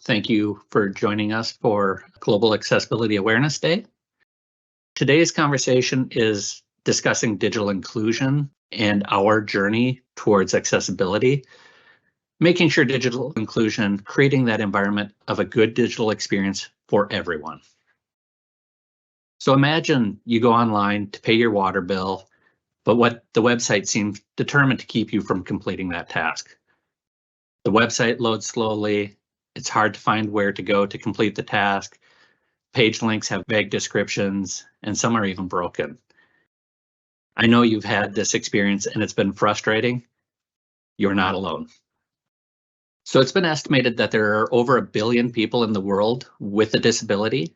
Thank you for joining us for Global Accessibility Awareness Day. Today's conversation is discussing digital inclusion and our journey towards accessibility, making sure digital inclusion, creating that environment of a good digital experience for everyone. So imagine you go online to pay your water bill, but what the website seems determined to keep you from completing that task. The website loads slowly. It's hard to find where to go to complete the task. Page links have vague descriptions, and some are even broken. I know you've had this experience and it's been frustrating. You're not alone. So it's been estimated that there are over 1 billion people in the world with a disability,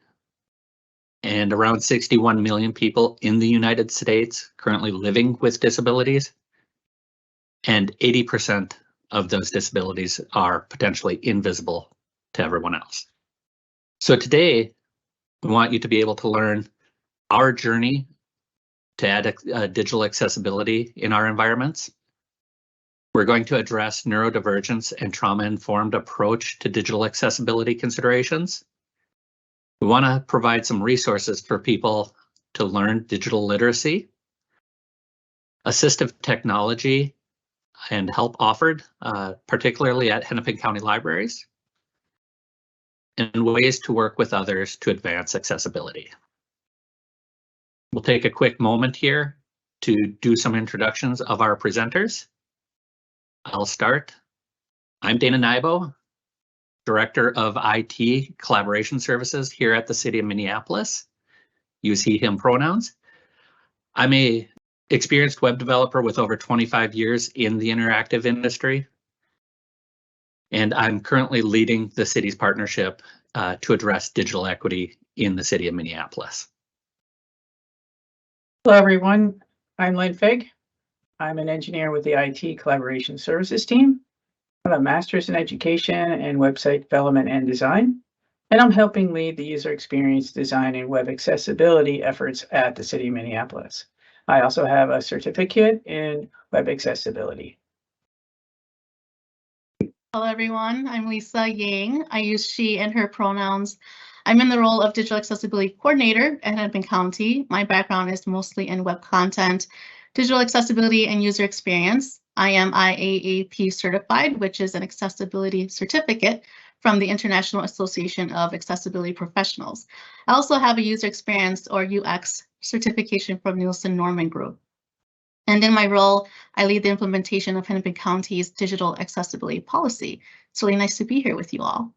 and around 61 million people in the United States currently living with disabilities, and 80% of those disabilities are potentially invisible to everyone else. So today, we want you to be able to learn our journey to add digital accessibility in our environments. We're going to address neurodivergence and trauma-informed approach to digital accessibility considerations. We want to provide some resources for people to learn digital literacy, assistive technology, and help offered, particularly at Hennepin County Libraries, and ways to work with others to advance accessibility. We'll take a quick moment here to do some introductions of our presenters. I'll start. I'm Dana Nybo, Director of IT Collaboration Services here at the City of Minneapolis. Use he, him pronouns. I'm a experienced web developer with over 25 years in the interactive industry, and I'm currently leading the city's partnership to address digital equity in the City of Minneapolis. Hello, everyone. I'm Lynn Fig. I'm an engineer with the IT Collaboration Services team. I have a master's in education and website development and design, and I'm helping lead the user experience design and web accessibility efforts at the City of Minneapolis. I also have a certificate in web accessibility. Hello, everyone. I'm Lisa Yang. I use she and her pronouns. I'm in the role of Digital Accessibility Coordinator at Hennepin County. My background is mostly in web content, digital accessibility, and user experience. I am IAAP certified, which is an accessibility certificate from the International Association of Accessibility Professionals. I also have a user experience or UX certification from Nielsen Norman Group. And in my role, I lead the implementation of Hennepin County's digital accessibility policy. It's really nice to be here with you all.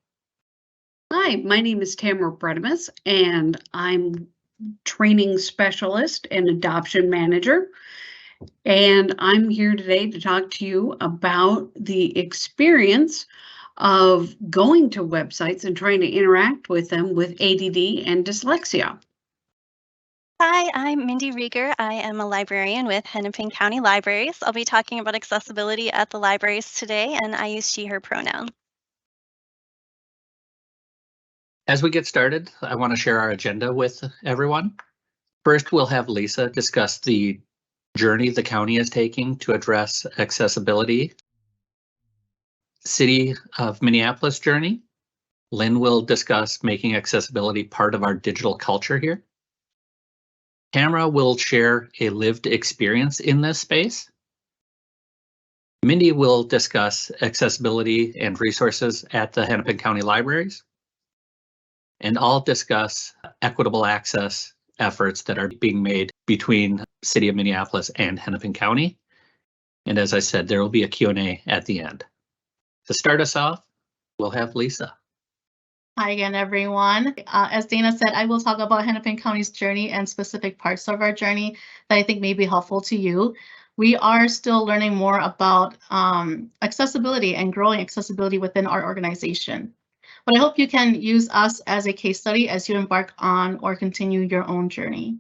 Hi, my name is Tamara Bredimus, and I'm training specialist and adoption manager. And I'm here today to talk to you about the experience of going to websites and trying to interact with them with ADD and dyslexia. Hi, I'm Mindy Rieger. I am a librarian with Hennepin County Libraries. I'll be talking about accessibility at the libraries today, and I use she, her pronoun. As we get started, I want to share our agenda with everyone. First, we'll have Lisa discuss the journey the county is taking to address accessibility. City of Minneapolis journey. Lynn will discuss making accessibility part of our digital culture here. Tamara will share a lived experience in this space. Mindy will discuss accessibility and resources at the Hennepin County Libraries. And I'll discuss equitable access efforts that are being made between City of Minneapolis and Hennepin County. And as I said, there will be a Q&A at the end. To start us off, we'll have Lisa. Hi again, everyone. As Dana said, I will talk about Hennepin County's journey and specific parts of our journey that I think may be helpful to you. We are still learning more about accessibility and growing accessibility within our organization. But I hope you can use us as a case study as you embark on or continue your own journey.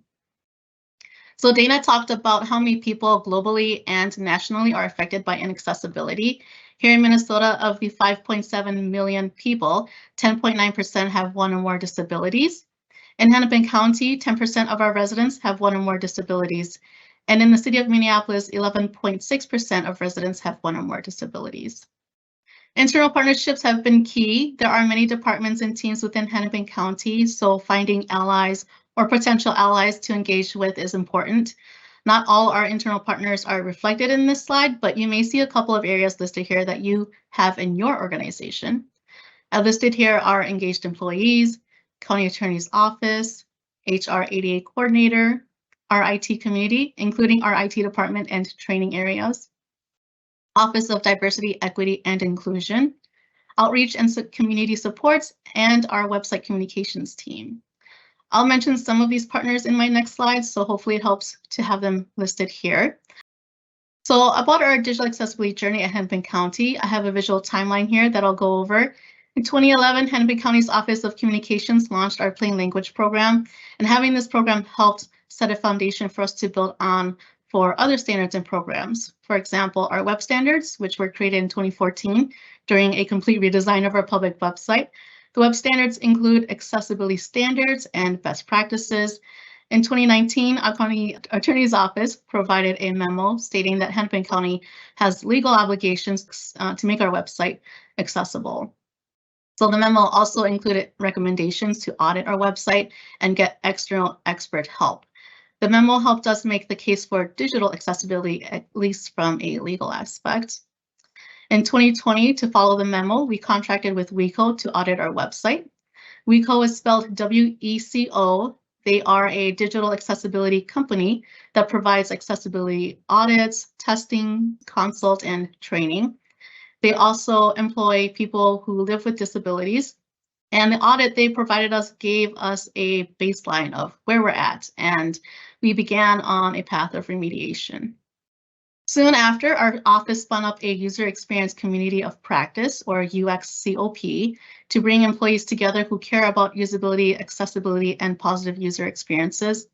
So Dana talked about how many people globally and nationally are affected by inaccessibility. Here in Minnesota, of the 5.7 million people, 10.9% have one or more disabilities. In Hennepin County, 10% of our residents have one or more disabilities. And in the City of Minneapolis, 11.6% of residents have one or more disabilities. Internal partnerships have been key. There are many departments and teams within Hennepin County, so finding allies or potential allies to engage with is important. Not all our internal partners are reflected in this slide, but you may see a couple of areas listed here that you have in your organization. Listed here are engaged employees, county attorney's office, HR ADA coordinator, our IT community, including our IT department and training areas, Office of Diversity, Equity, and Inclusion, outreach and community supports, and our website communications team. I'll mention some of these partners in my next slide, so hopefully it helps to have them listed here. So about our digital accessibility journey at Hennepin County, I have a visual timeline here that I'll go over. In 2011, Hennepin County's Office of Communications launched our Plain Language program, and having this program helped set a foundation for us to build on for other standards and programs. For example, our web standards, which were created in 2014 during a complete redesign of our public website. The web standards include accessibility standards and best practices. In 2019, our county attorney's office provided a memo stating that Hennepin County has legal obligations to make our website accessible. So the memo also included recommendations to audit our website and get external expert help. The memo helped us make the case for digital accessibility, at least from a legal aspect. In 2020, to follow the memo, we contracted with WECO to audit our website. WECO is spelled W-E-C-O. They are a digital accessibility company that provides accessibility audits, testing, consult, and training. They also employ people who live with disabilities. And the audit they provided us gave us a baseline of where we're at, and we began on a path of remediation. Soon after, our office spun up a user experience community of practice, or UXCOP, to bring employees together who care about usability, accessibility, and positive user experiences.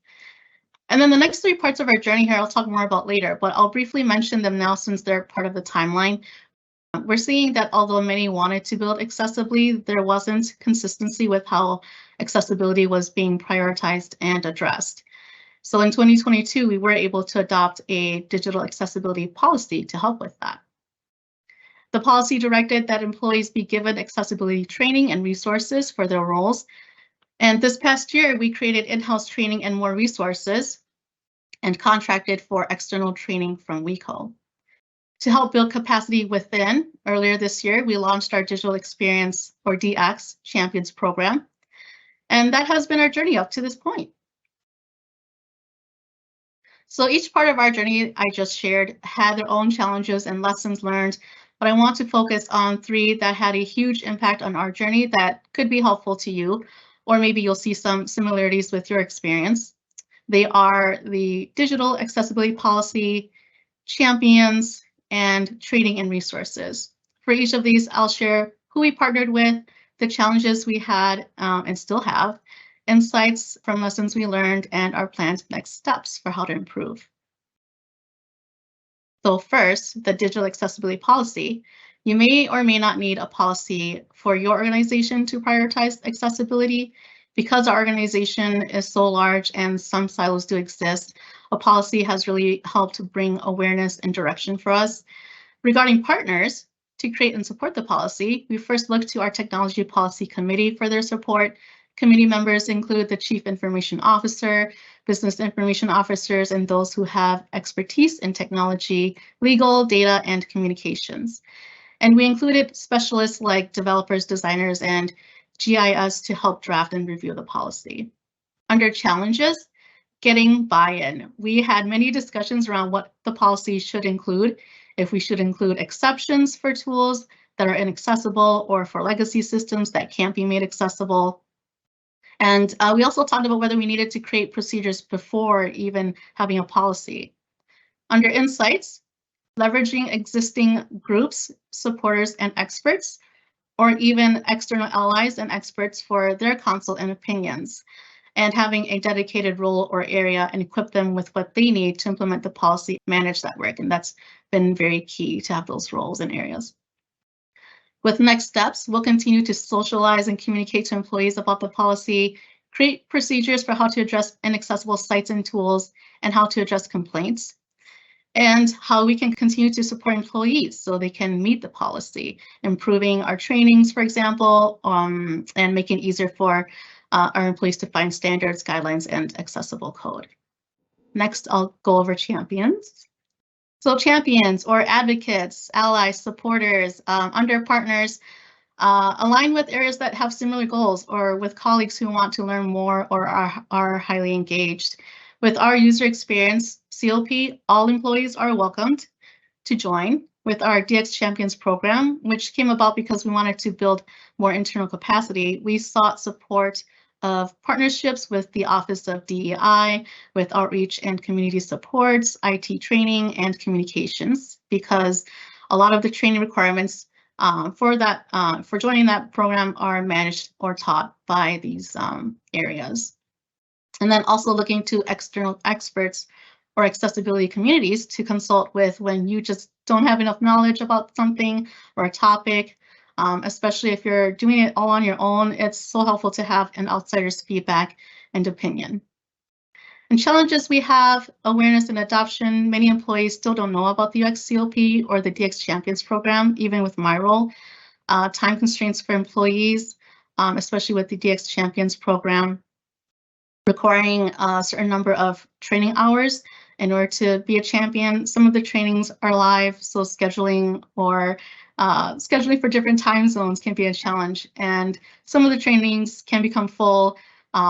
And then the next three parts of our journey here, I'll talk more about later, but I'll briefly mention them now since they're part of the timeline. We're seeing that although many wanted to build accessibly, there wasn't consistency with how accessibility was being prioritized and addressed. So in 2022, we were able to adopt a digital accessibility policy to help with that. The policy directed that employees be given accessibility training and resources for their roles. And this past year, we created in-house training and more resources and contracted for external training from WECO. To help build capacity within, earlier this year, we launched our Digital Experience, or DX, Champions program. And that has been our journey up to this point. So each part of our journey I just shared had their own challenges and lessons learned, but I want to focus on three that had a huge impact on our journey that could be helpful to you, or maybe you'll see some similarities with your experience. They are the digital accessibility policy, champions, and training and resources. For each of these, I'll share who we partnered with, the challenges we had and still have, insights from lessons we learned, and our planned next steps for how to improve. So first, the digital accessibility policy. You may or may not need a policy for your organization to prioritize accessibility. Because our organization is so large and some silos do exist, a policy has really helped bring awareness and direction for us. Regarding partners, to create and support the policy, we first looked to our Technology Policy Committee for their support. Committee members include the Chief Information Officer, Business Information Officers, and those who have expertise in technology, legal, data, and communications. And we included specialists like developers, designers, and GIS to help draft and review the policy. Under challenges, getting buy-in. We had many discussions around what the policy should include, if we should include exceptions for tools that are inaccessible or for legacy systems that can't be made accessible. And we also talked about whether we needed to create procedures before even having a policy. Under insights, leveraging existing groups, supporters, and experts, or even external allies and experts for their counsel and opinions, and having a dedicated role or area and equip them with what they need to implement the policy, manage that work. And that's been very key to have those roles and areas. With next steps, we'll continue to socialize and communicate to employees about the policy, create procedures for how to address inaccessible sites and tools, and how to address complaints. and how we can continue to support employees so they can meet the policy, improving our trainings, for example, and making it easier for our employees to find standards, guidelines, and accessible code. Next, I'll go over champions. So champions or advocates, allies, supporters, under partners, align with areas that have similar goals or with colleagues who want to learn more or are highly engaged. With our user experience, CLP, all employees are welcomed to join. With our DX Champions program, which came about because we wanted to build more internal capacity, we sought support of partnerships with the Office of DEI, with outreach and community supports, IT training, and communications, because a lot of the training requirements for joining that program are managed or taught by these areas. And then also looking to external experts or accessibility communities to consult with when you just don't have enough knowledge about something or a topic, especially if you're doing it all on your own. It's so helpful to have an outsider's feedback and opinion. And challenges we have: awareness and adoption. Many employees still don't know about the UX-CLP or the DX Champions program, even with my role. Time constraints for employees, especially with the DX Champions program, requiring a certain number of training hours in order to be a champion. Some of the trainings are live, so scheduling or scheduling for different time zones can be a challenge. And some of the trainings can become full,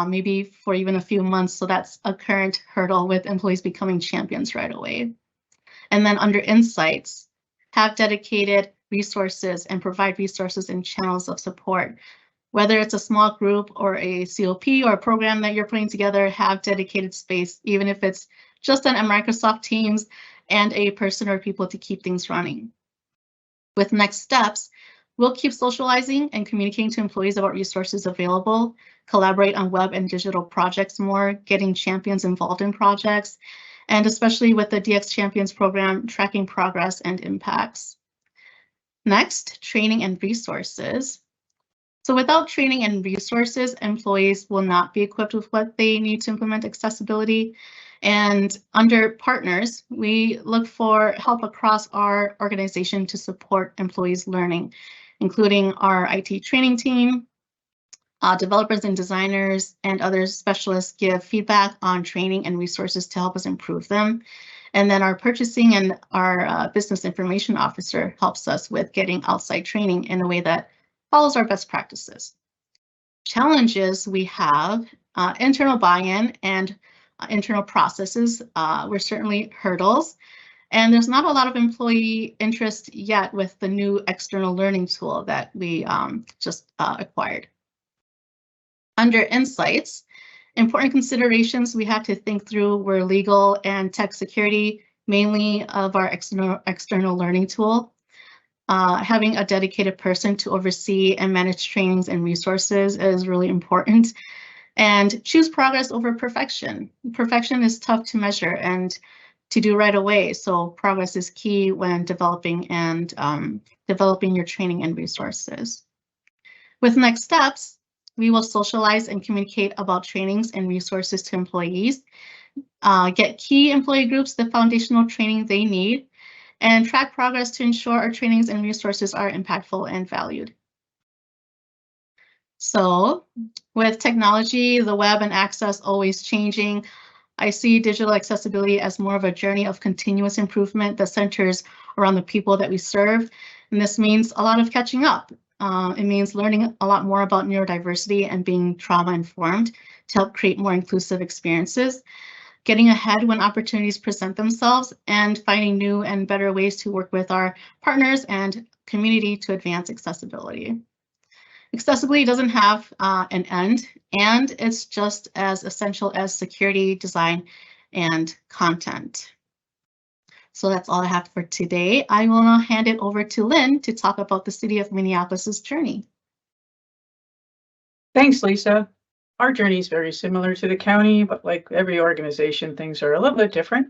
maybe for even a few months. So that's a current hurdle with employees becoming champions right away. And then under insights, have dedicated resources and provide resources and channels of support. Whether it's a small group or a CLP or a program that you're putting together, have dedicated space, even if it's just on Microsoft Teams, and a person or people to keep things running. With next steps, we'll keep socializing and communicating to employees about resources available, collaborate on web and digital projects more, getting champions involved in projects, and especially with the DX Champions program, tracking progress and impacts. Next, training and resources. So without training and resources, employees will not be equipped with what they need to implement accessibility. And under partners, we look for help across our organization to support employees' learning, including our IT training team, developers and designers, and other specialists give feedback on training and resources to help us improve them. And then our purchasing and our business information officer helps us with getting outside training in a way that follows our best practices. Challenges we have: internal buy-in and internal processes were certainly hurdles, and there's not a lot of employee interest yet with the new external learning tool that we just acquired. Under insights, important considerations we have to think through were legal and tech security, mainly of our external learning tool. Having a dedicated person to oversee and manage trainings and resources is really important. And choose progress over perfection. Perfection is tough to measure and to do right away. So progress is key when developing your training and resources. With next steps, we will socialize and communicate about trainings and resources to employees, get key employee groups the foundational training they need, and track progress to ensure our trainings and resources are impactful and valued. So with technology, the web, and access always changing, I see digital accessibility as more of a journey of continuous improvement that centers around the people that we serve. And this means a lot of catching up. It means learning a lot more about neurodiversity and being trauma informed to help create more inclusive experiences, getting ahead when opportunities present themselves, and finding new and better ways to work with our partners and community to advance accessibility. Accessibility doesn't have an end, and it's just as essential as security, design, and content. So that's all I have for today. I will now hand it over to Lynn to talk about the City of Minneapolis's journey. Thanks, Lisa. Our journey is very similar to the county, but like every organization, things are a little bit different.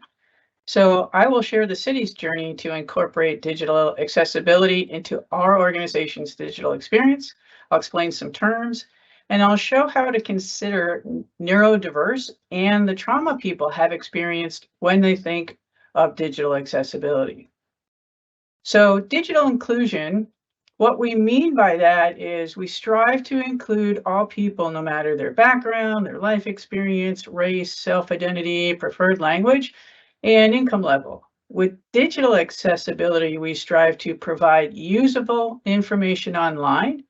So I will share the city's journey to incorporate digital accessibility into our organization's digital experience. I'll explain some terms, and I'll show how to consider neurodiverse and the trauma people have experienced when they think of digital accessibility. So digital inclusion, what we mean by that is we strive to include all people, no matter their background, their life experience, race, self-identity, preferred language, and income level. With digital accessibility, we strive to provide usable information online,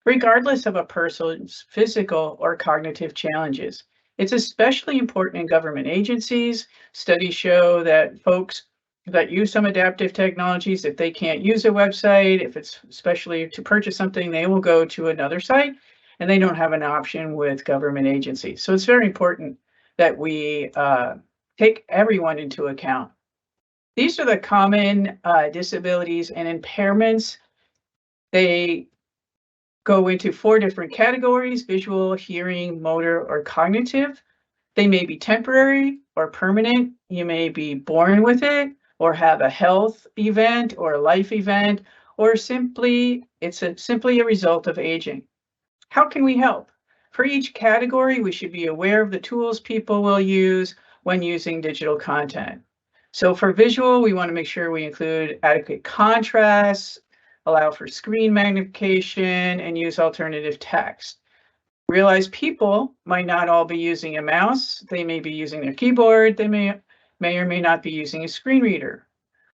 regardless of a person's physical or cognitive challenges. It's especially important in government agencies. Studies show that folks that use some adaptive technologies, if they can't use a website, if it's especially to purchase something, they will go to another site, and they don't have an option with government agencies. So it's very important that we take everyone into account. These are the common disabilities and impairments. They go into 4 different categories: visual, hearing, motor, or cognitive. They may be temporary or permanent. You may be born with it, or have a health event or a life event, or simply it's simply a result of aging. How can we help? For each category, we should be aware of the tools people will use when using digital content. So for visual, we want to make sure we include adequate contrast, allow for screen magnification, and use alternative text. Realize people might not all be using a mouse. They may be using their keyboard. They may or may not be using a screen reader.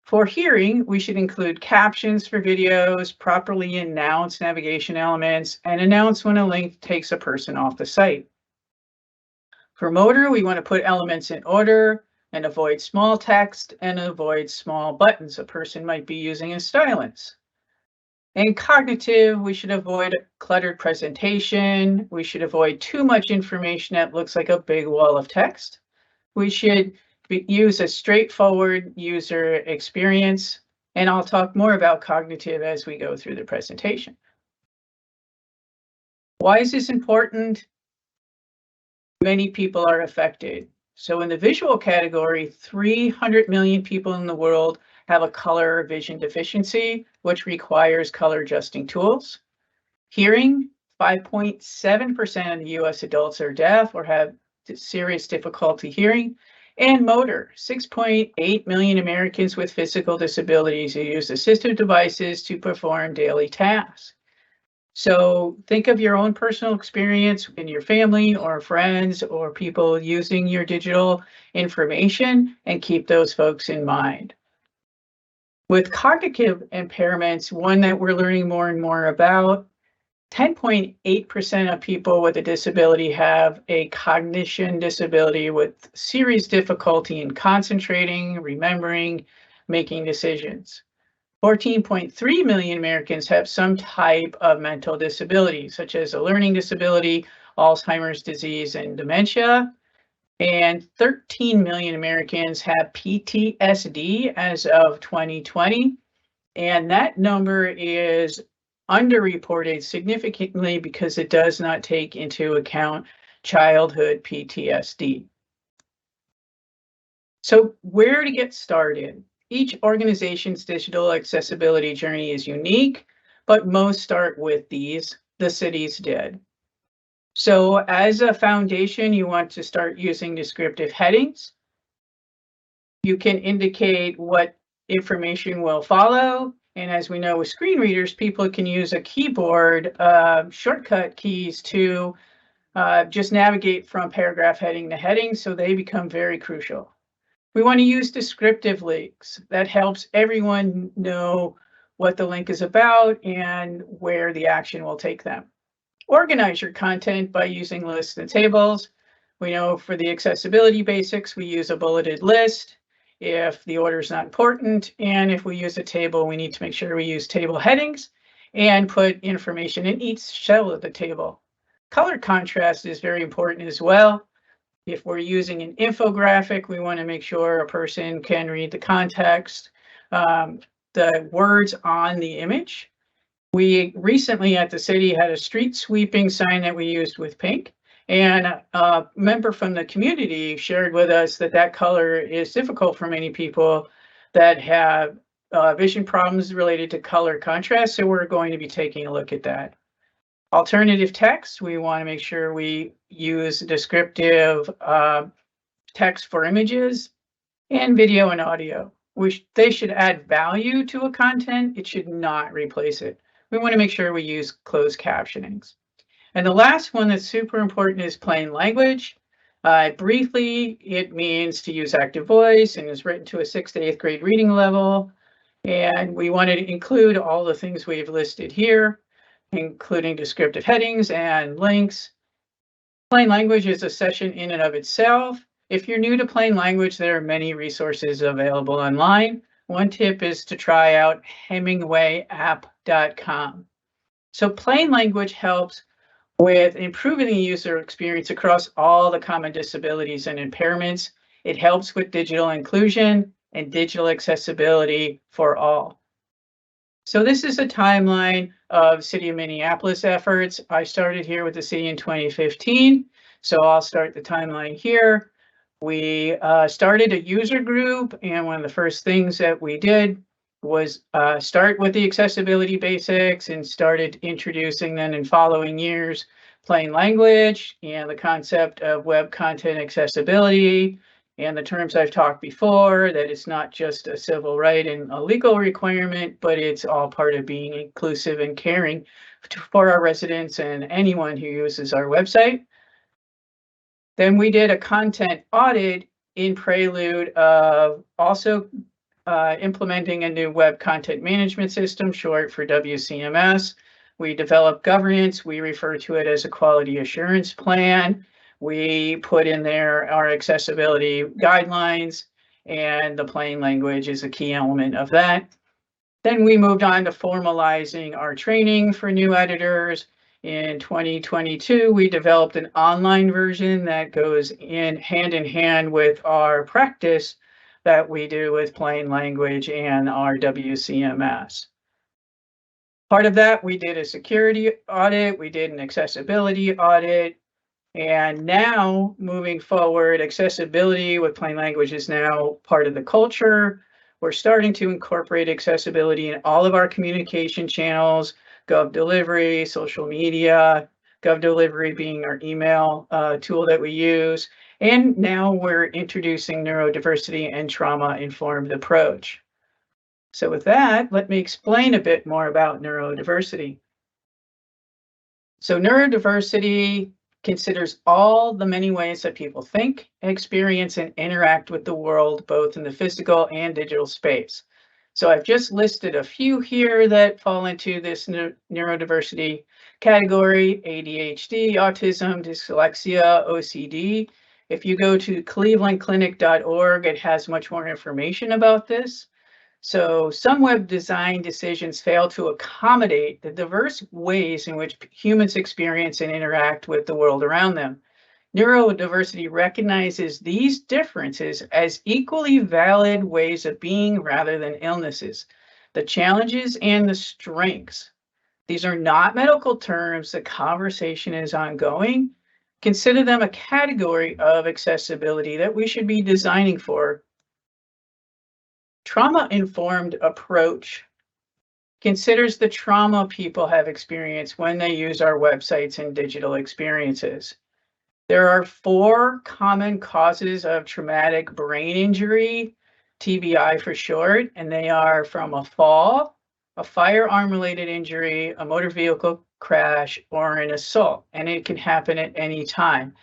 For hearing, we should include captions for videos, properly announce navigation elements, and announce when a link takes a person off the site. For motor, we want to put elements in order and avoid small text and avoid small buttons a person might be using a stylus. And cognitive, we should avoid cluttered presentation. We should avoid too much information that looks like a big wall of text. We should use a straightforward user experience. And I'll talk more about cognitive as we go through the presentation. Why is this important? Many people are affected. So in the visual category, 300 million people in the world have a color or vision deficiency, which requires color adjusting tools. Hearing, 5.7% of the US adults are deaf or have serious difficulty hearing. And motor, 6.8 million Americans with physical disabilities who use assistive devices to perform daily tasks. So think of your own personal experience in your family or friends or people using your digital information, and keep those folks in mind. With cognitive impairments, one that we're learning more and more about, 10.8% of people with a disability have a cognition disability with serious difficulty in concentrating, remembering, making decisions. 14.3 million Americans have some type of mental disability, such as a learning disability, Alzheimer's disease, and dementia. And 13 million Americans have PTSD as of 2020. And that number is underreported significantly because it does not take into account childhood PTSD. So where to get started? Each organization's digital accessibility journey is unique, but most start with these. The cities did. So as a foundation, you want to start using descriptive headings. You can indicate what information will follow. And as we know with screen readers, people can use a keyboard shortcut keys to just navigate from paragraph heading to heading, so they become very crucial. We want to use descriptive links. That helps everyone know what the link is about and where the action will take them. Organize your content by using lists and tables. We know for the accessibility basics, we use a bulleted list if the order is not important. And if we use a table, we need to make sure we use table headings and put information in each cell of the table. Color contrast is very important as well. If we're using an infographic, we want to make sure a person can read the context, the words on the image. We recently at the city had a street sweeping sign that we used with pink, and a member from the community shared with us that that color is difficult for many people that have vision problems related to color contrast, so we're going to be taking a look at that. Alternative text, we want to make sure we use descriptive text for images. and video and audio. They should add value to a content. It should not replace it. We want to make sure we use closed captionings. And the last one that's super important is plain language. Briefly, it means to use active voice and is written to a 6th to 8th grade reading level. And we wanted to include all the things we've listed here, including descriptive headings and links. Plain language is a session in and of itself. If you're new to plain language, there are many resources available online. One tip is to try out HemingwayApp.com. So plain language helps with improving the user experience across all the common disabilities and impairments. It helps with digital inclusion and digital accessibility for all. So this is a timeline of City of Minneapolis efforts. I started here with the city in 2015, so I'll start the timeline here. We started a user group, and one of the first things that we did was start with the accessibility basics and started introducing then in following years plain language and the concept of web content accessibility and the terms I've talked before, that it's not just a civil right and a legal requirement, but it's all part of being inclusive and caring for our residents and anyone who uses our website. Then we did a content audit in prelude of also implementing a new web content management system, short for WCMS. We developed governance. We refer to it as a quality assurance plan. We put in there our accessibility guidelines, and the plain language is a key element of that. Then we moved on to formalizing our training for new editors. In 2022, we developed an online version that goes in hand with our practice that we do with plain language and our WCMS. Part of that, we did a security audit, we did an accessibility audit, and now moving forward, accessibility with plain language is now part of the culture. We're starting to incorporate accessibility in all of our communication channels, Gov Delivery, social media, Gov Delivery being our email tool that we use. And now we're introducing neurodiversity and trauma-informed approach. So with that, let me explain a bit more about neurodiversity. So neurodiversity considers all the many ways that people think, experience, and interact with the world, both in the physical and digital space. So I've just listed a few here that fall into this neurodiversity category: ADHD, autism, dyslexia, OCD. If you go to clevelandclinic.org, it has much more information about this. So some web design decisions fail to accommodate the diverse ways in which humans experience and interact with the world around them. Neurodiversity recognizes these differences as equally valid ways of being rather than illnesses, the challenges and the strengths. These are not medical terms. The conversation is ongoing. Consider them a category of accessibility that we should be designing for. Trauma-informed approach considers the trauma people have experienced when they use our websites and digital experiences. There are 4 common causes of traumatic brain injury, TBI for short, and they are from a fall, a firearm-related injury, a motor vehicle crash, or an assault, and it can happen at any time,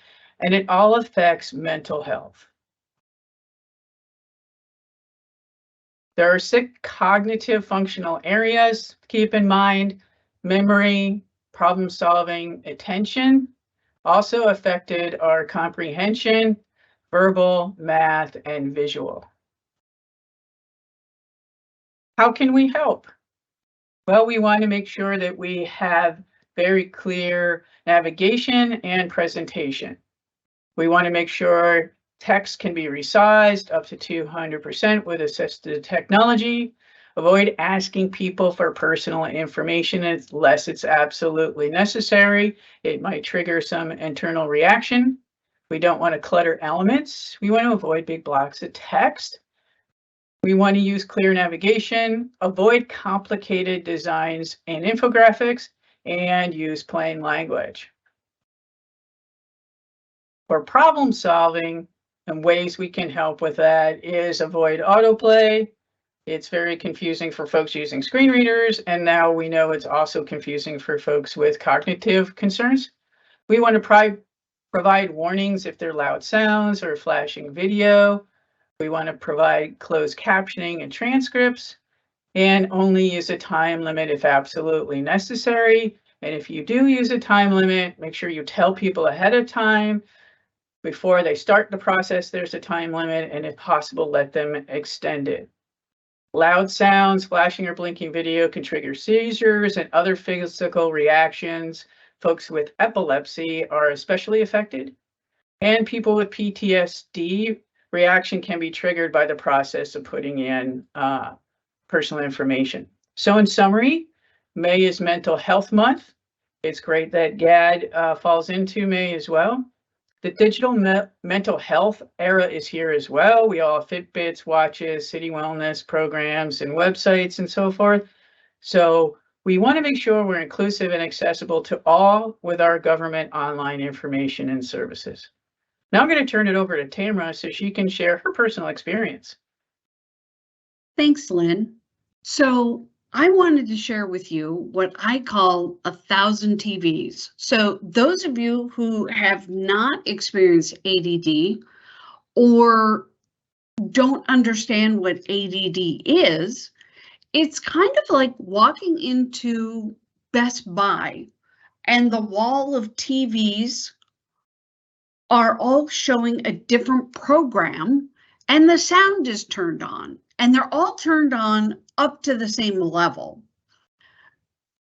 and it all affects mental health. There are 6 cognitive functional areas to keep in mind: memory, problem solving, attention. Also affected are comprehension, verbal, math, and visual. How can we help? Well, we want to make sure that we have very clear navigation and presentation. We want to make sure text can be resized up to 200% with assisted technology. Avoid asking people for personal information unless it's absolutely necessary. It might trigger some internal reaction. We don't want to clutter elements. We want to avoid big blocks of text. We want to use clear navigation, avoid complicated designs and infographics, and use plain language. For problem solving, And ways we can help with that is avoid autoplay. It's very confusing for folks using screen readers, and now we know it's also confusing for folks with cognitive concerns. We want to provide warnings if there are loud sounds or flashing video. We want to provide closed captioning and transcripts, and only use a time limit if absolutely necessary. And if you do use a time limit, make sure you tell people ahead of time. Before they start the process, there's a time limit, and if possible, let them extend it. Loud sounds, flashing or blinking video can trigger seizures and other physical reactions. Folks with epilepsy are especially affected, and people with PTSD reaction can be triggered by the process of putting in personal information. So in summary, May is Mental Health Month. It's great that GAD falls into May as well. The digital mental health era is here as well. We all have Fitbits, watches, city wellness programs, and websites and so forth. So we want to make sure we're inclusive and accessible to all with our government online information and services. Now I'm going to turn it over to Tamara so she can share her personal experience. Thanks, Lynn. So I wanted to share with you what I call 1,000 TVs. So those of you who have not experienced ADD or don't understand what ADD is, it's kind of like walking into Best Buy and the wall of TVs are all showing a different program and the sound is turned on and they're all turned on up to the same level.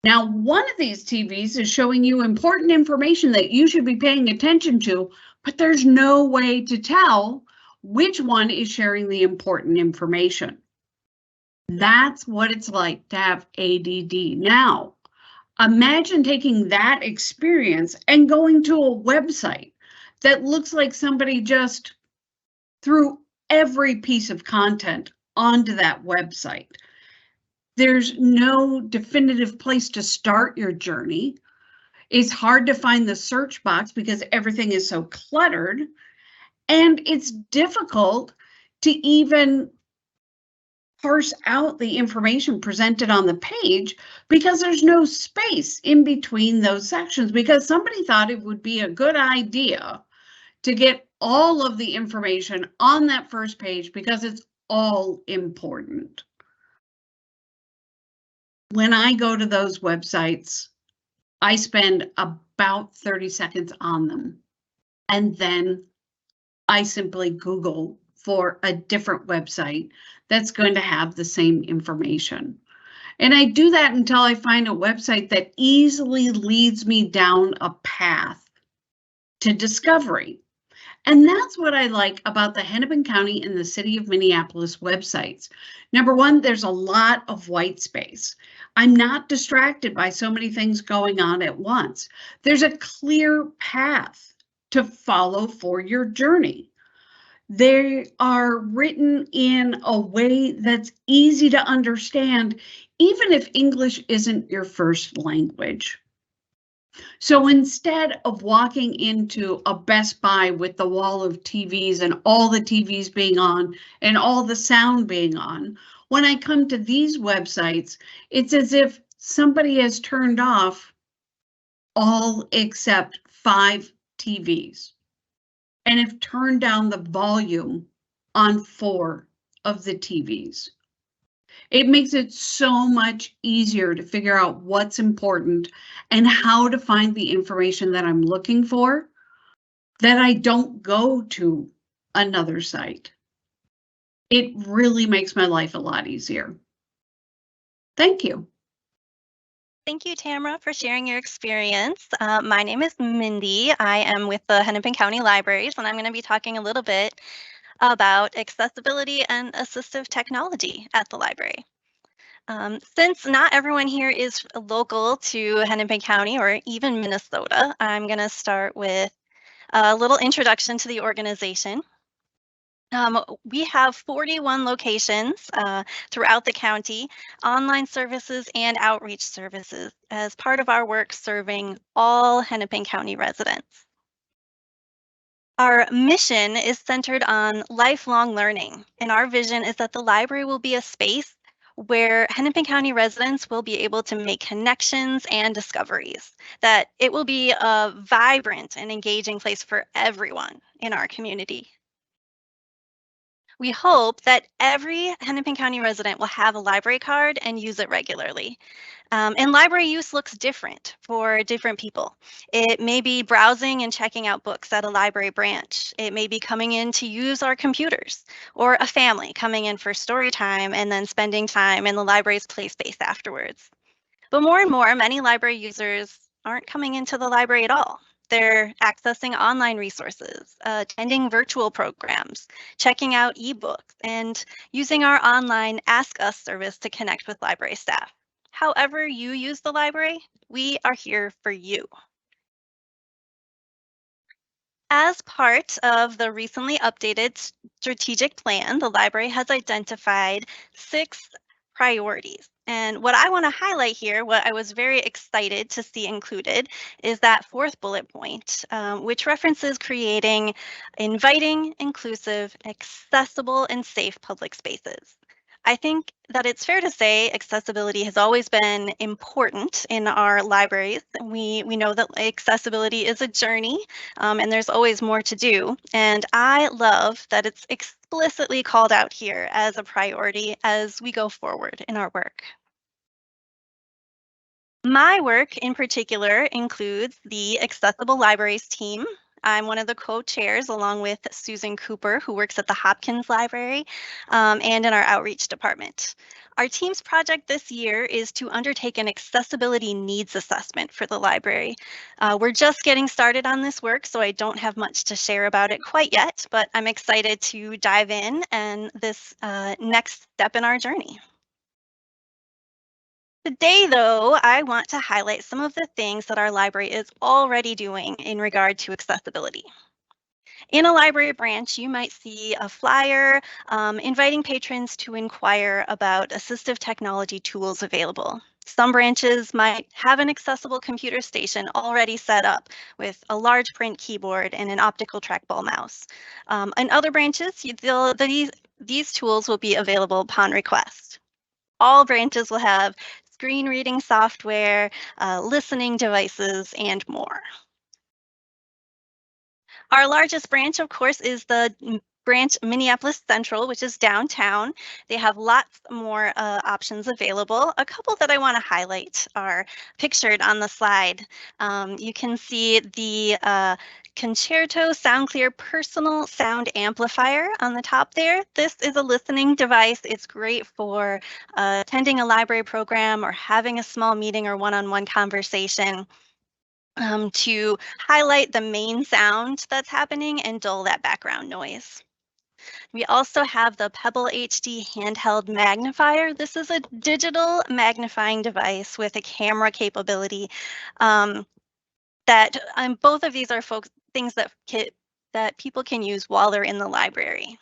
Now, one of these TVs is showing you important information that you should be paying attention to, but there's no way to tell which one is sharing the important information. That's what it's like to have ADD. Now, imagine taking that experience and going to a website that looks like somebody just threw every piece of content onto that website. There's no definitive place to start your journey. It's hard to find the search box because everything is so cluttered, and it's difficult to even parse out the information presented on the page because there's no space in between those sections, because somebody thought it would be a good idea to get all of the information on that first page because it's all important. When I go to those websites, I spend about 30 seconds on them, and then I simply Google for a different website that's going to have the same information. And I do that until I find a website that easily leads me down a path to discovery. And that's what I like about the Hennepin County and the City of Minneapolis websites. Number one, there's a lot of white space. I'm not distracted by so many things going on at once. There's a clear path to follow for your journey. They are written in a way that's easy to understand, even if English isn't your first language. So instead of walking into a Best Buy with the wall of TVs and all the TVs being on and all the sound being on, when I come to these websites, it's as if somebody has turned off all except 5 TVs and have turned down the volume on 4 of the TVs. It makes it so much easier to figure out what's important and how to find the information that I'm looking for, that I don't go to another site. It really makes my life a lot easier. Thank you. Thank you, Tamara, for sharing your experience. My name is Mindy. I am with the Hennepin County Libraries, and I'm going to be talking a little bit about accessibility and assistive technology at the library. Since not everyone here is local to Hennepin County or even Minnesota, I'm going to start with a little introduction to the organization. We have 41 locations throughout the county, online services and outreach services as part of our work serving all Hennepin County residents. Our mission is centered on lifelong learning, and our vision is that the library will be a space where Hennepin County residents will be able to make connections and discoveries, that it will be a vibrant and engaging place for everyone in our community. We hope that every Hennepin County resident will have a library card and use it regularly. And library use looks different for different people. It may be browsing and checking out books at a library branch. It may be coming in to use our computers, or a family coming in for story time and then spending time in the library's play space afterwards. But more and more, many library users aren't coming into the library at all. They're accessing online resources, attending virtual programs, checking out ebooks, and using our online Ask Us service to connect with library staff. However you use the library, we are here for you. As part of the recently updated strategic plan, the library has identified 6 priorities. And what I want to highlight here, what I was very excited to see included, is that 4th bullet point, which references creating inviting, inclusive, accessible, and safe public spaces. I think that it's fair to say accessibility has always been important in our libraries. We know that accessibility is a journey, and there's always more to do. And I love that it's explicitly called out here as a priority as we go forward in our work. My work in particular includes the Accessible Libraries team. I'm one of the co-chairs along with Susan Cooper, who works at the Hopkins Library and in our outreach department. Our team's project this year is to undertake an accessibility needs assessment for the library. We're just getting started on this work, so I don't have much to share about it quite yet, but I'm excited to dive in and this next step in our journey. Today, though, I want to highlight some of the things that our library is already doing in regard to accessibility. In a library branch, you might see a flyer inviting patrons to inquire about assistive technology tools available. Some branches might have an accessible computer station already set up with a large print keyboard and an optical trackball mouse. In other branches, these tools will be available upon request. All branches will have screen reading software, listening devices, and more. Our largest branch, of course, is the branch Minneapolis Central, which is downtown. They have lots more options available. A couple that I want to highlight are pictured on the slide. You can see the Concerto SoundClear Personal Sound Amplifier on the top there. This is a listening device. It's great for attending a library program or having a small meeting or one-on-one conversation. To highlight the main sound that's happening and dull that background noise. We also have the Pebble HD handheld magnifier. This is a digital magnifying device with a camera capability that both of these are things that people can use while they're in the library.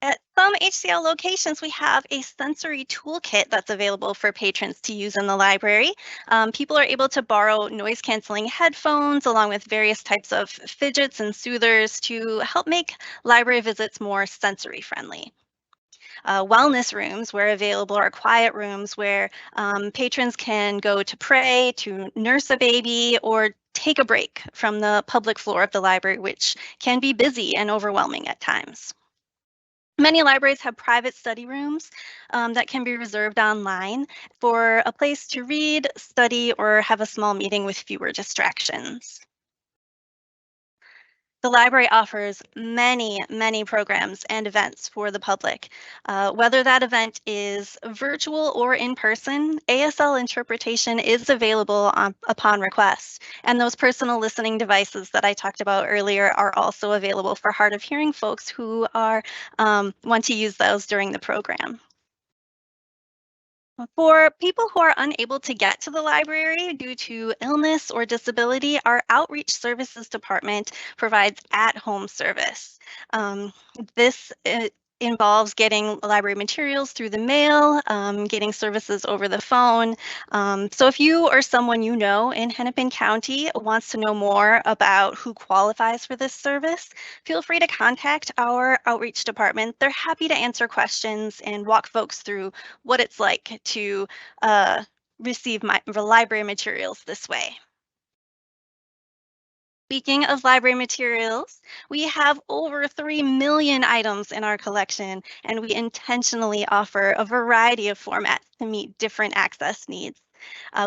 At some HCL locations, we have a sensory toolkit that's available for patrons to use in the library. People are able to borrow noise-canceling headphones along with various types of fidgets and soothers to help make library visits more sensory-friendly. Wellness rooms where available are quiet rooms where patrons can go to pray, to nurse a baby, or take a break from the public floor of the library, which can be busy and overwhelming at times. Many libraries have private study rooms that can be reserved online for a place to read, study, or have a small meeting with fewer distractions. The library offers many programs and events for the public. Whether that event is virtual or in person, ASL interpretation is available upon request. And those personal listening devices that I talked about earlier are also available for hard of hearing folks who want to use those during the program. For people who are unable to get to the library due to illness or disability, our Outreach Services Department provides at-home service. This involves getting library materials through the mail, getting services over the phone. So if you or someone you know in Hennepin County wants to know more about who qualifies for this service, feel free to contact our outreach department. They're happy to answer questions and walk folks through what it's like to receive library materials this way. Speaking of library materials, we have over 3 million items in our collection, and we intentionally offer a variety of formats to meet different access needs.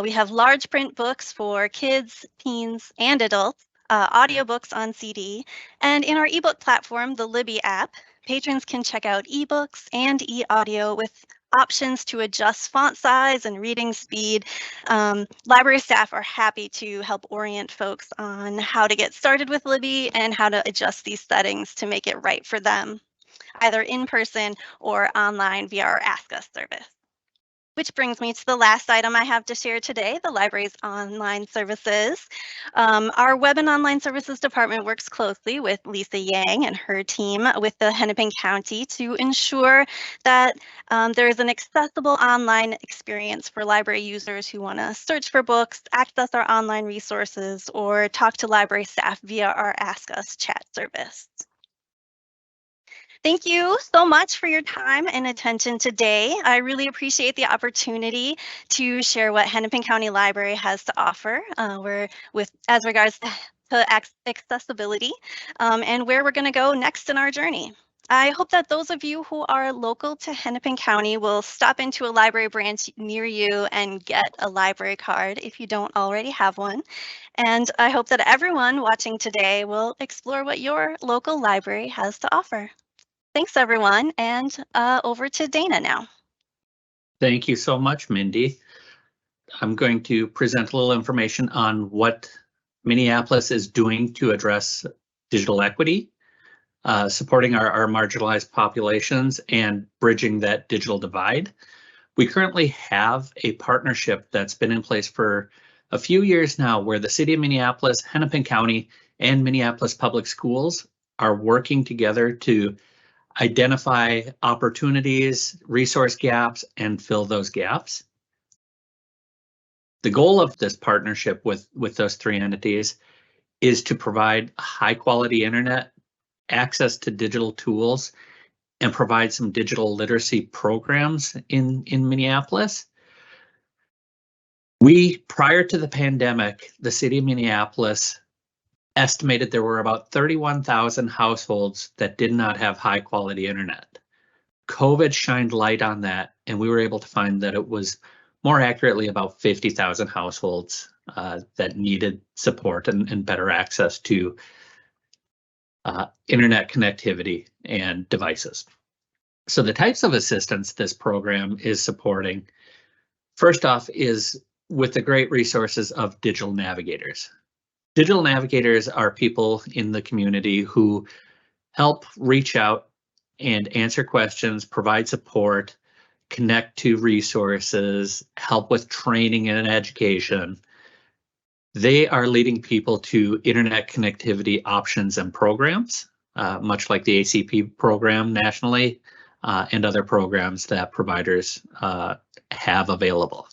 We have large print books for kids, teens, and adults, audiobooks on CD, and in our ebook platform, the Libby app, patrons can check out ebooks and e-audio with options to adjust font size and reading speed. Library staff are happy to help orient folks on how to get started with Libby and how to adjust these settings to make it right for them, either in person or online via our Ask Us service. Which brings me to the last item I have to share today, the library's online services. Our Web and Online Services Department works closely with Lisa Yang and her team with the Hennepin County to ensure that there is an accessible online experience for library users who want to search for books, access our online resources, or talk to library staff via our Ask Us chat service. Thank you so much for your time and attention today. I really appreciate the opportunity to share what Hennepin County Library has to offer as regards to accessibility and where we're going to go next in our journey. I hope that those of you who are local to Hennepin County will stop into a library branch near you and get a library card if you don't already have one. And I hope that everyone watching today will explore what your local library has to offer. Thanks, everyone, and over to Dana now. Thank you so much, Mindy. I'm going to present a little information on what Minneapolis is doing to address digital equity, supporting our marginalized populations and bridging that digital divide. We currently have a partnership that's been in place for a few years now where the City of Minneapolis, Hennepin County, and Minneapolis Public Schools are working together to identify opportunities, resource gaps, and fill those gaps. The goal of this partnership with those three entities is to provide high quality internet, access to digital tools, and provide some digital literacy programs in Minneapolis. Prior to the pandemic, the City of Minneapolis estimated there were about 31,000 households that did not have high quality internet. COVID shined light on that, and we were able to find that it was more accurately about 50,000 households that needed support and better access to internet connectivity and devices. So the types of assistance this program is supporting, first off, is with the great resources of digital navigators. Digital navigators are people in the community who help reach out and answer questions, provide support, connect to resources, help with training and education. They are leading people to internet connectivity options and programs, much like the ACP program nationally and other programs that providers have available.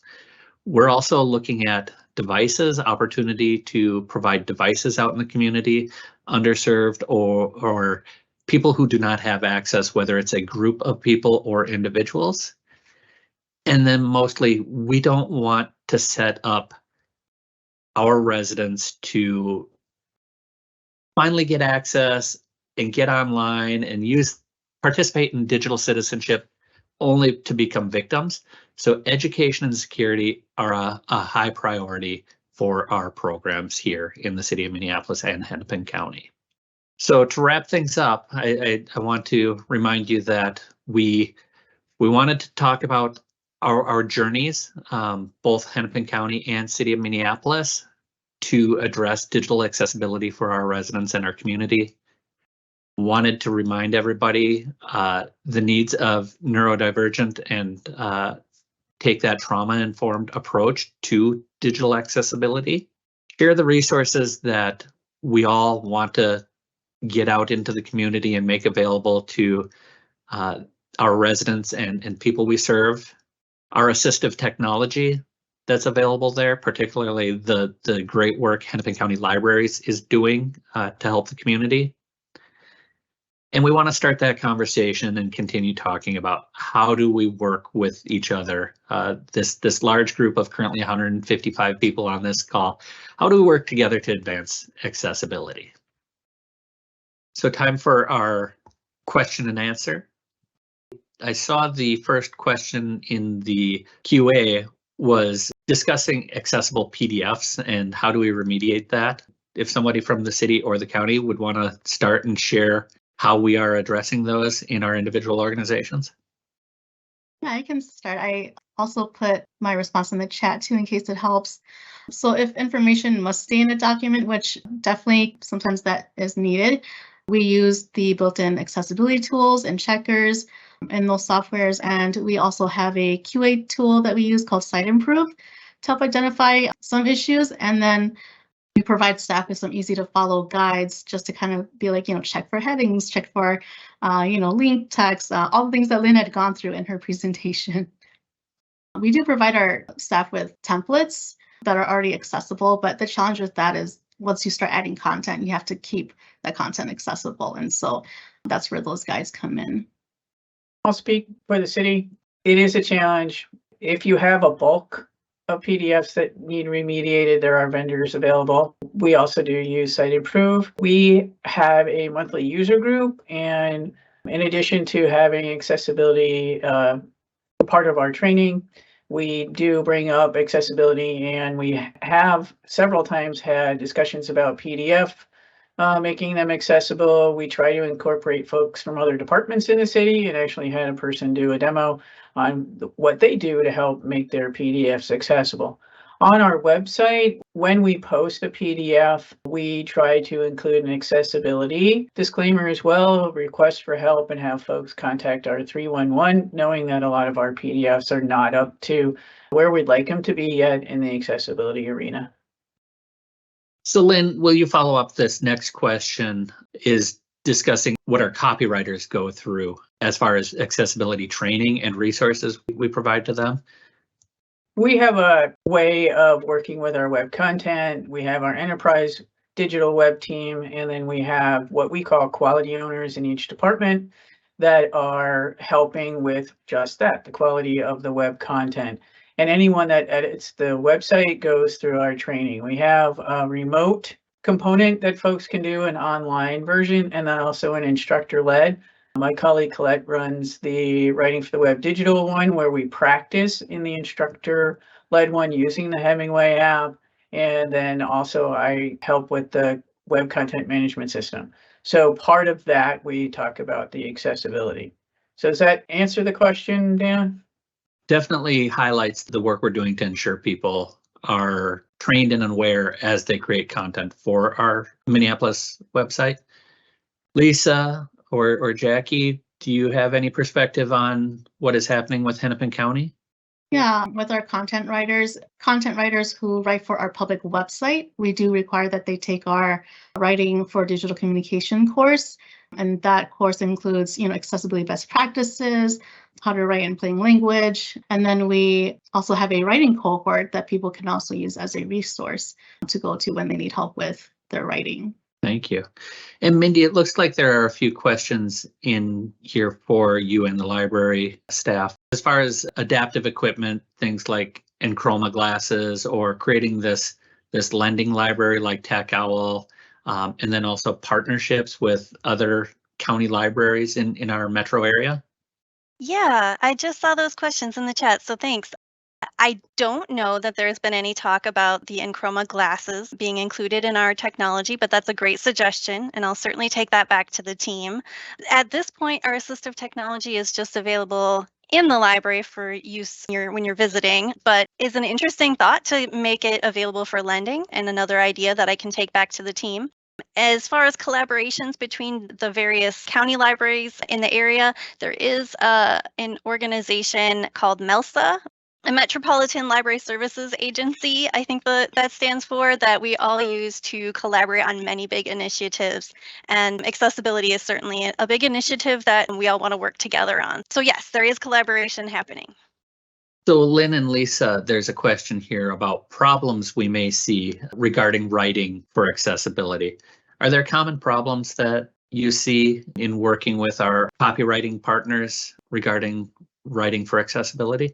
We're also looking at devices, opportunity to provide devices out in the community, underserved or people who do not have access, whether it's a group of people or individuals. And then mostly, we don't want to set up our residents to finally get access and get online and participate in digital citizenship only to become victims. So education and security are a high priority for our programs here in the City of Minneapolis and Hennepin County. So to wrap things up, I want to remind you that we wanted to talk about our journeys, both Hennepin County and City of Minneapolis, to address digital accessibility for our residents and our community. Wanted to remind everybody the needs of neurodivergent and take that trauma-informed approach to digital accessibility. Share the resources that we all want to get out into the community and make available to our residents and people we serve, our assistive technology that's available there, particularly the great work Hennepin County Libraries is doing to help the community. And we want to start that conversation and continue talking about how do we work with each other. This large group of currently 155 people on this call, how do we work together to advance accessibility? So time for our question and answer. I saw the first question in the QA was discussing accessible PDFs and how do we remediate that. If somebody from the city or the county would want to start and share how we are addressing those in our individual organizations. Yeah, I can start. I also put my response in the chat too in case it helps. So if information must stay in a document, which definitely sometimes that is needed, we use the built-in accessibility tools and checkers in those softwares. And we also have a QA tool that we use called Site Improve to help identify some issues. And then we provide staff with some easy to follow guides just to kind of be like, check for headings, check for, link text, all the things that Lynn had gone through in her presentation. We do provide our staff with templates that are already accessible, but the challenge with that is once you start adding content, you have to keep that content accessible. And so that's where those guides come in. I'll speak for the city. It is a challenge. If you have a bulk of PDFs that need remediated, there are vendors available. We also do use Site Improve. We have a monthly user group, and in addition to having accessibility part of our training, we do bring up accessibility, and we have several times had discussions about PDF making them accessible. We try to incorporate folks from other departments in the city, and actually had a person do a demo on what they do to help make their PDFs accessible. On our website, when we post a PDF, we try to include an accessibility disclaimer as well, request for help, and have folks contact our 311, knowing that a lot of our PDFs are not up to where we'd like them to be yet in the accessibility arena. So Lynn, will you follow up? This next question is discussing what our copywriters go through as far as accessibility training and resources we provide to them. We have a way of working with our web content. We have our enterprise digital web team, and then we have what we call quality owners in each department that are helping with just that, the quality of the web content. And anyone that edits the website goes through our training. We have a remote component that folks can do, an online version, and then also an instructor-led. My colleague Colette runs the Writing for the Web digital one, where we practice in the instructor-led one using the Hemingway app. And then also I help with the web content management system. So part of that, we talk about the accessibility. So does that answer the question, Dan? Definitely highlights the work we're doing to ensure people are trained and aware as they create content for our Minneapolis website. Lisa or Jackie, do you have any perspective on what is happening with Hennepin County? Yeah, with our content writers who write for our public website, we do require that they take our Writing for Digital Communication course. And that course includes, accessibility best practices, how to write in plain language. And then we also have a writing cohort that people can also use as a resource to go to when they need help with their writing. Thank you. And Mindy, it looks like there are a few questions in here for you and the library staff. As far as adaptive equipment, things like Enchroma glasses or creating this lending library like Tech Owl, and then also partnerships with other county libraries in our metro area. Yeah, I just saw those questions in the chat, so thanks. I don't know that there's been any talk about the Enchroma glasses being included in our technology, but that's a great suggestion, and I'll certainly take that back to the team. At this point, our assistive technology is just available in the library for use when you're visiting, but is an interesting thought to make it available for lending, and another idea that I can take back to the team. As far as collaborations between the various county libraries in the area, there is an organization called MELSA, a Metropolitan Library Services Agency, I think that stands for, that we all use to collaborate on many big initiatives. And accessibility is certainly a big initiative that we all want to work together on. So yes, there is collaboration happening. So Lynn and Lisa, there's a question here about problems we may see regarding writing for accessibility. Are there common problems that you see in working with our copywriting partners regarding writing for accessibility?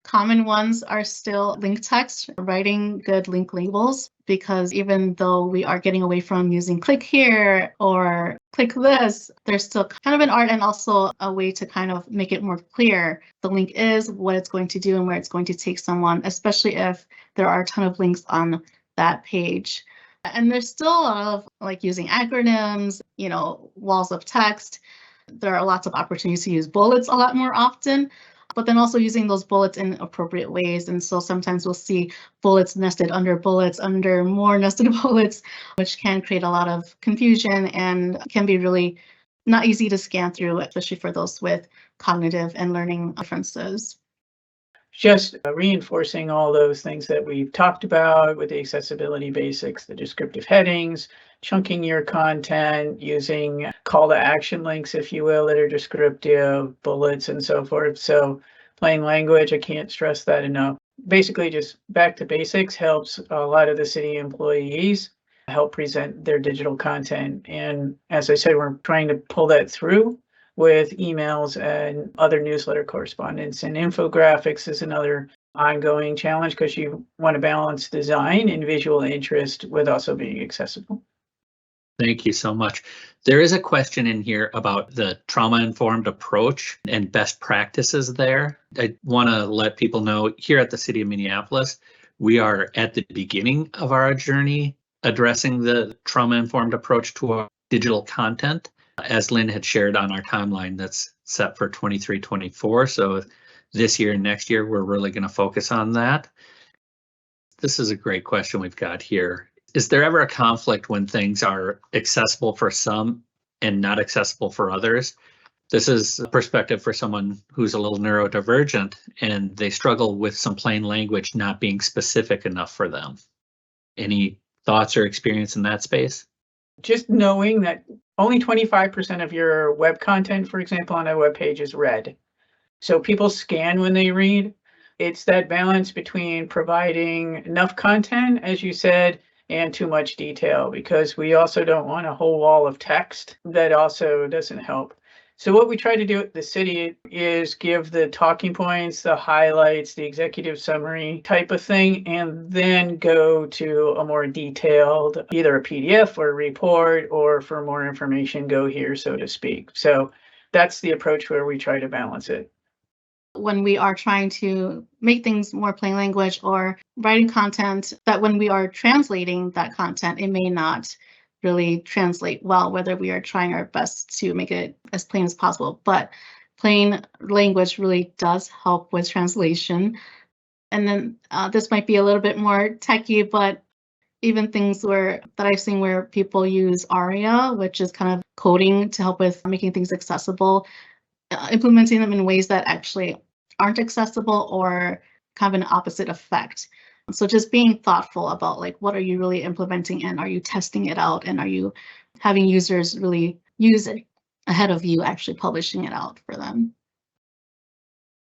Common ones are still link text, writing good link labels, because even though we are getting away from using click here or click this, there's still kind of an art and also a way to kind of make it more clear. The link is, what it's going to do, and where it's going to take someone, especially if there are a ton of links on that page. And there's still a lot of like using acronyms, walls of text. There are lots of opportunities to use bullets a lot more often, but then also using those bullets in appropriate ways. And so sometimes we'll see bullets nested under bullets, under more nested bullets, which can create a lot of confusion and can be really not easy to scan through, especially for those with cognitive and learning differences. Just reinforcing all those things that we've talked about with the accessibility basics, the descriptive headings, chunking your content, using call to action links, if you will, that are descriptive, bullets, and so forth. So plain language, I can't stress that enough. Basically, just back to basics helps a lot of the city employees help present their digital content. And as I said, we're trying to pull that through with emails and other newsletter correspondence, and infographics is another ongoing challenge because you want to balance design and visual interest with also being accessible. Thank you so much. There is a question in here about the trauma-informed approach and best practices there. I want to let people know here at the City of Minneapolis, we are at the beginning of our journey addressing the trauma-informed approach to our digital content. As Lynn had shared on our timeline, that's set for 23-24. So this year and next year, we're really going to focus on that. This is a great question we've got here. Is there ever a conflict when things are accessible for some and not accessible for others? This is a perspective for someone who's a little neurodivergent and they struggle with some plain language not being specific enough for them. Any thoughts or experience in that space? Just knowing that only 25% of your web content, for example, on a web page is read. So people scan when they read. It's that balance between providing enough content, as you said, and too much detail, because we also don't want a whole wall of text. That also doesn't help. So what we try to do at the city is give the talking points, the highlights, the executive summary type of thing, and then go to a more detailed, either a PDF or a report, or for more information, go here, so to speak. So that's the approach where we try to balance it. When we are trying to make things more plain language or writing content, that when we are translating that content, it may not really translate well, whether we are trying our best to make it as plain as possible. But plain language really does help with translation. And then this might be a little bit more techy, but even things that I've seen where people use ARIA, which is kind of coding to help with making things accessible, implementing them in ways that actually aren't accessible or kind of an opposite effect. So just being thoughtful about like, what are you really implementing and are you testing it out and are you having users really use it ahead of you actually publishing it out for them?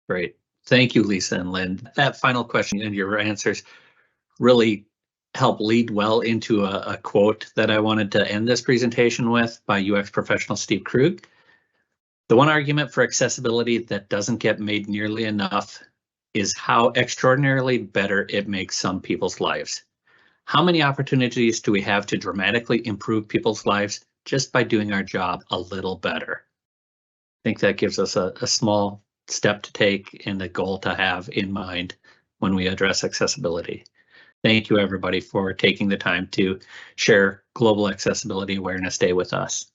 Great. Thank you, Lisa and Lynn. That final question and your answers really help lead well into a quote that I wanted to end this presentation with by UX professional Steve Krug. The one argument for accessibility that doesn't get made nearly enough is how extraordinarily better it makes some people's lives. How many opportunities do we have to dramatically improve people's lives just by doing our job a little better? I think that gives us a small step to take and a goal to have in mind when we address accessibility. Thank you, everybody, for taking the time to share Global Accessibility Awareness Day with us.